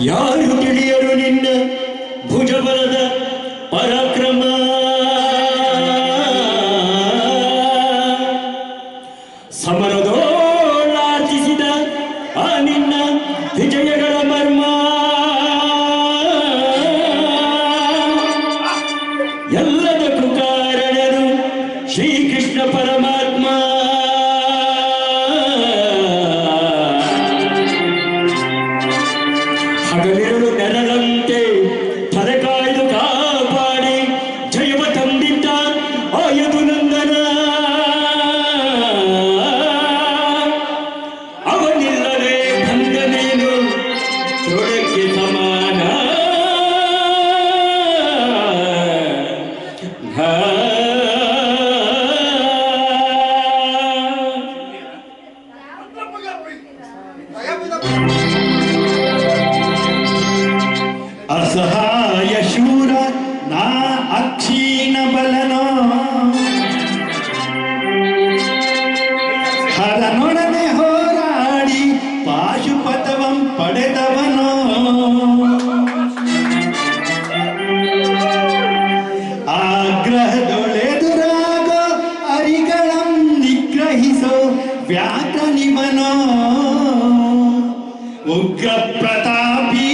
ಯಾರು ತಿಳಿಯರು ನಿನ್ನ ಭುಜಬಲದ ಪರಾಕ್ರಮ. ಸಮರದೋಳಾರ್ಜಿಸಿದ ಆ ನಿನ್ನ ವಿಜಯಗಳ ಮರ್ಮ. ಎಲ್ಲದಕ್ಕೂ ಕಾರಣರು ಶ್ರೀಕೃಷ್ಣ ಪರಮಾತ್ಮ. ಹಗಲಿರುಳು ನೆರಳಂತೆ ತಲೆ ಕಾಯ್ದು ಕಾಪಾಡಿ ಜಯವ ತಂದಿದ್ದ ಆಯದು ನಂದನ. ಅವನಿಲ್ಲದೆ ಬಂದನೇನು ತೊಡಕ್ಕೆ ಸಮಾನ. ಅಸಹಾಯ ಶೂರ ನಾ ಅಕ್ಷೀಣ ಬಲನೋ, ಹರನೊಡನೆ ಹೋರಾಡಿ ಪಾಶುಪತವಂ ಪಡೆದವನೋ. ಆಗ್ರಹದೊಳೆದುರಾಗೋ ಅರಿಗಳಂ ನಿಗ್ರಹಿಸೋ ವ್ಯಾಘ್ರ ನಿಮನೋ. ಉಗ್ರ ಪ್ರತಾಪಿ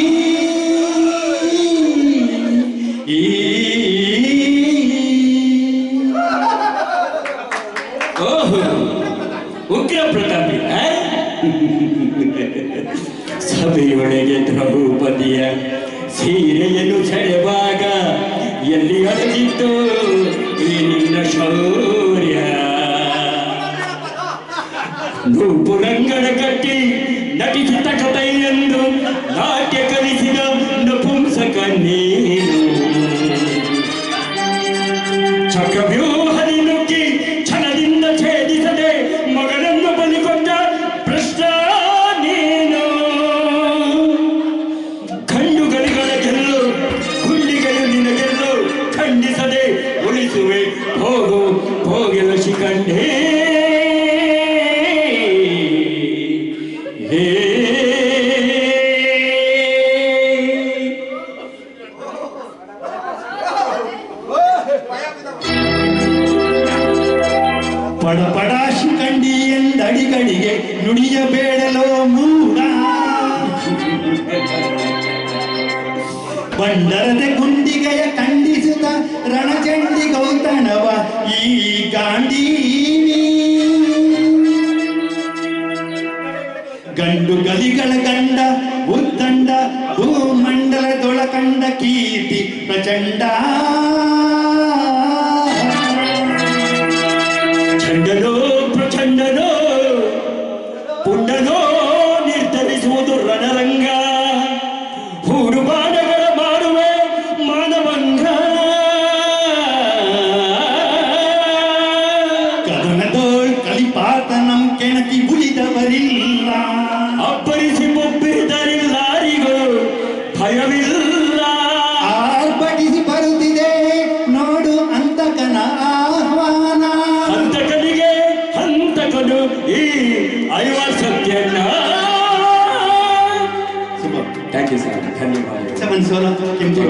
ಉಗ್ರ ಪ್ರತಾಪಿ. ಸಭೆಯೊಳಗೆ ದ್ರೌಪದಿಯ ಸೀರೆಯನ್ನು ಸೆಳೆವಾಗ ಎಲ್ಲಿ ಅಡಗಿತ್ತು ಈ ನಿನ್ನ ಶೌರ್ಯ. ನೂಪುರಂಗಡ ಕಟ್ಟಿ ನಟಿಸುತ್ತ ಕಥೆಯೆಂದು ನಾಟ್ಯ ಕಲಿಸಿದ ನಪುಂಸಕ ನೀನು. ಚಕ್ರವ್ಯೂಹದಿ ನುಗ್ಗಿ ಛಲದಿಂದ ಛೇದಿಸದೆ ಮಗನನ್ನು ಬಲಿಕೊಂಡ ಭ್ರಷ್ಟ ನೀನು. ಗಂಡುಗಳಿಗಳ ಗೆಲ್ಲು ಗುಂಡಿಗಳು ನಿನಗೆಲ್ಲು ಖಂಡಿಸದೆ ಉಳಿಸುವೆ ಹೋಗು ಹೋಗೆಲ ಶಿಖಂಡೇ. ಪಡಪಡ ಶಿಖಂಡಿ ಎಂದಡಿಗಳಿಗೆ ನುಡಿಯಬೇಡಲೋ ಮೂಡ. ಬಂಡರದ ಗುಂಡಿಗೆಯ ಖಂಡಿಸುತ್ತ ರಣಚಂಡಿ ಗೌತಣವ ಈ ಗಾಂಡೀವಿ. ಗಂಡು ಗಲಿಗಳ ಗಂಡ ಉದ್ದಂಡ ಭೂಮಂಡಲದೊಳ ಕಂಡ ಕೀರ್ತಿ ಪ್ರಚಂಡ. ಚಂಡನೋ ಪ್ರಚಂಡನೋ ಪುಂಡನೋ ನಿರ್ಧರಿಸುವುದು ರಣರಂಗ. ಹೂಡುಬಾಣಗಳ ಮಾಡುವೆ ಮಾನವಂಗ. ಕದನದೋಳ್ ಕಲಿಪಾತನಂ ಕೆಣಕಿ ಉಳಿದವರಿಲ್ಲ. ಅಬ್ಬರಿಸಿ ಒಬ್ಬಿರಿದರಿಲ್ಲಾರಿಗಳು ಭಯವಿಲ್ಲ. ಆರ್ಭಟಿಸಿ ಬರುತ್ತಿದೆ ನೋಡು ಅಂತಕನ ಆಹ್ವಾನ. ಹಂತಕನಿಗೆ ಹಂತಕನು ಈ ಅಯುವ ಸತ್ಯನ. ಥ್ಯಾಂಕ್ ಯು ಸರ್, ಧನ್ಯವಾದ. ಸಮನ್ ಸೋಲ ಕೆಂಪು